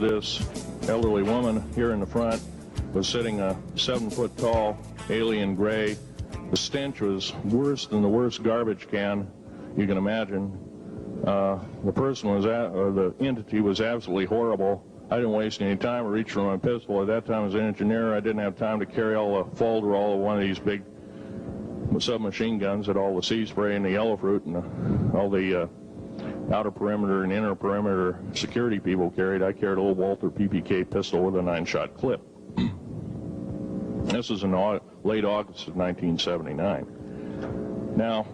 This elderly woman here in the front was sitting a 7-foot-tall alien gray. The stench was worse than the worst garbage can you can imagine. The person was or the entity was absolutely horrible. I didn't waste any time. I reached for my pistol. At that time, as an engineer, I didn't have time to carry all the folderol of one of these big submachine guns that all the sea spray and the yellow fruit and all the outer perimeter and inner perimeter security people carried. I carried a little Walter PPK pistol with a 9-shot clip. This was in late August of 1979. Now,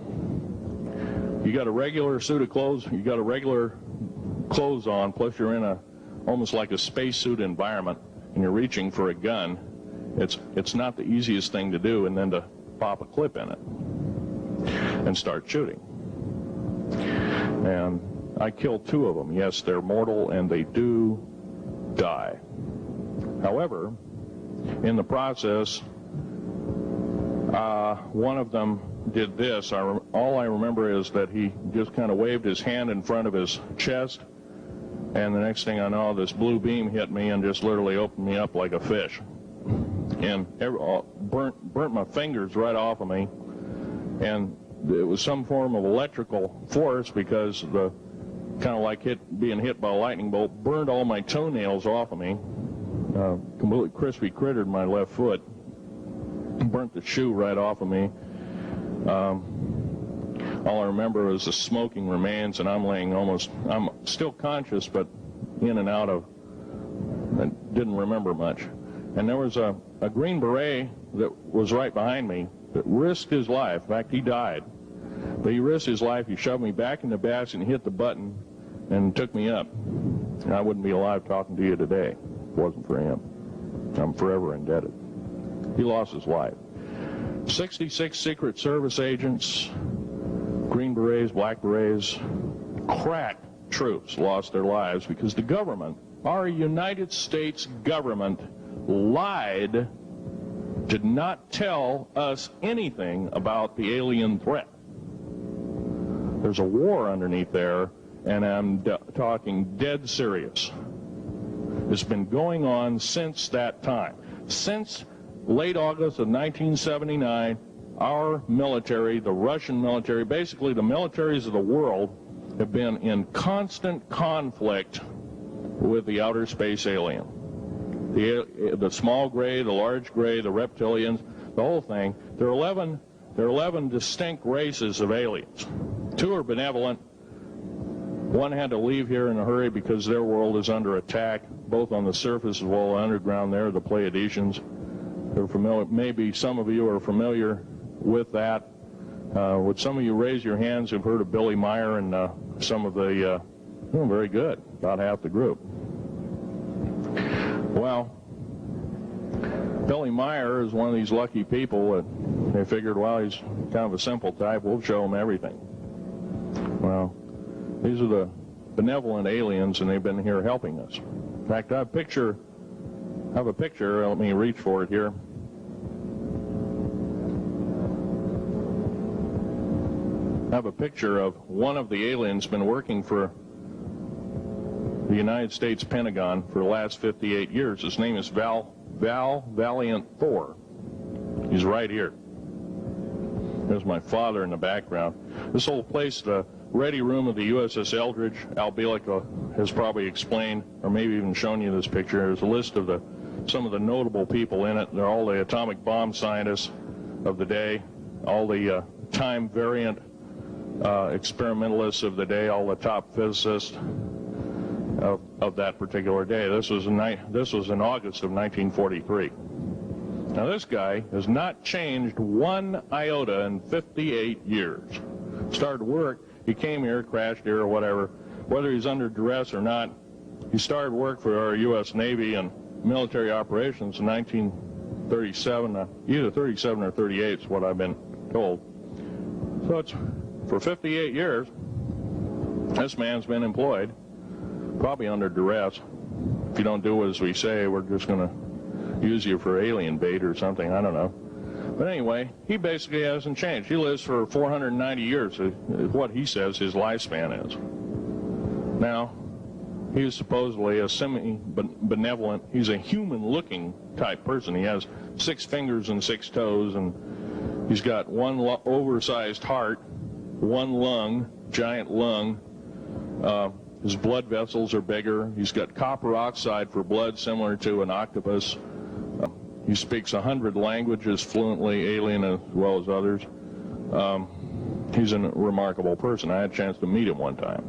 you got a regular suit of clothes, you got a regular clothes on, plus you're in a almost like a spacesuit environment, and you're reaching for a gun. It's not the easiest thing to do, and then to pop a clip in it and start shooting. And I killed 2 of them. Yes, they're mortal, and they do die. However, in the process, one of them did this. All I remember is that he just kind of waved his hand in front of his chest, and the next thing I know, this blue beam hit me and just literally opened me up like a fish. And burnt my fingers right off of me, and it was some form of electrical force, because the kind of like being hit by a lightning bolt burned all my toenails off of me, completely crispy crittered my left foot, burnt the shoe right off of me. All I remember is the smoking remains, and I'm still conscious, but in and out of, I didn't remember much. And there was a Green Beret that was right behind me that risked his life. In fact, he died. But he risked his life. He shoved me back in the basket and hit the button and took me up. And I wouldn't be alive talking to you today if it wasn't for him. I'm forever indebted. He lost his life. 66 Secret Service agents, Green Berets, Black Berets, crack troops lost their lives because the government, our United States government, lied, did not tell us anything about the alien threat. There's a war underneath there, and I'm talking dead serious. It's been going on since that time. Since late August of 1979, our military, the Russian military, basically the militaries of the world, have been in constant conflict with the outer space alien. The small gray, the large gray, the reptilians, the whole thing. There are 11 distinct races of aliens. 2 are benevolent. 1 had to leave here in a hurry because their world is under attack, both on the surface as well as underground. There, the Pleiadians. They're familiar. Maybe some of you are familiar with that. Would some of you raise your hands who've heard of Billy Meyer and some of the? Very good. About half the group. Well, Billy Meyer is one of these lucky people that they figured, well, he's kind of a simple type, we'll show him everything. Well, these are the benevolent aliens, and they've been here helping us. In fact, I have a picture, let me reach for it here. I have a picture of one of the aliens been working for the United States Pentagon for the last 58 years. His name is Valiant Thor. He's right here. There's my father in the background. This whole place, the ready room of the USS Eldridge, Al Bielek has probably explained, or maybe even shown you this picture. There's a list of some of the notable people in it. They're all the atomic bomb scientists of the day, all the time variant experimentalists of the day, all the top physicists of that particular day. This was in August of 1943. Now this guy has not changed 1 iota in 58 years. Started work, he came here, crashed here or whatever, whether he's under duress or not. He started work for our U.S. Navy and military operations in 1937, either 37 or 38 is what I've been told. So it's for 58 years, this man's been employed, probably under duress. If you don't do as we say, we're just going to use you for alien bait or something, I don't know. But anyway, he basically hasn't changed. He lives for 490 years, is what he says his lifespan is. Now, He is supposedly a semi-benevolent, he's a human-looking type person. He has 6 fingers and 6 toes, and he's got one oversized heart, one lung, giant lung. His blood vessels are bigger. He's got copper oxide for blood, similar to an octopus. He speaks 100 languages fluently, alien as well as others. He's a remarkable person. I had a chance to meet him one time.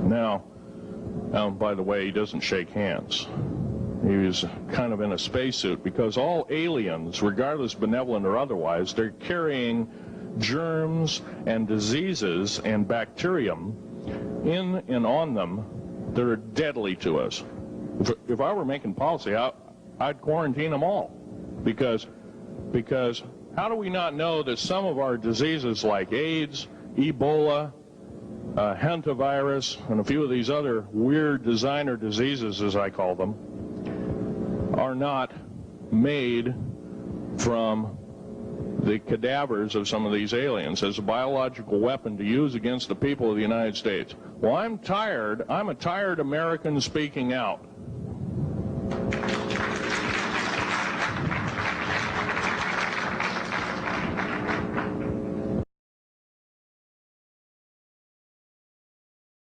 Now, by the way, he doesn't shake hands. He was kind of in a spacesuit, because all aliens, regardless benevolent or otherwise, they're carrying germs and diseases and bacterium in and on them that are deadly to us. If I were making policy, I'd quarantine them all, because how do we not know that some of our diseases like AIDS, Ebola, hantavirus, and a few of these other weird designer diseases, as I call them, are not made from the cadavers of some of these aliens as a biological weapon to use against the people of the United States? Well, I'm a tired American speaking out.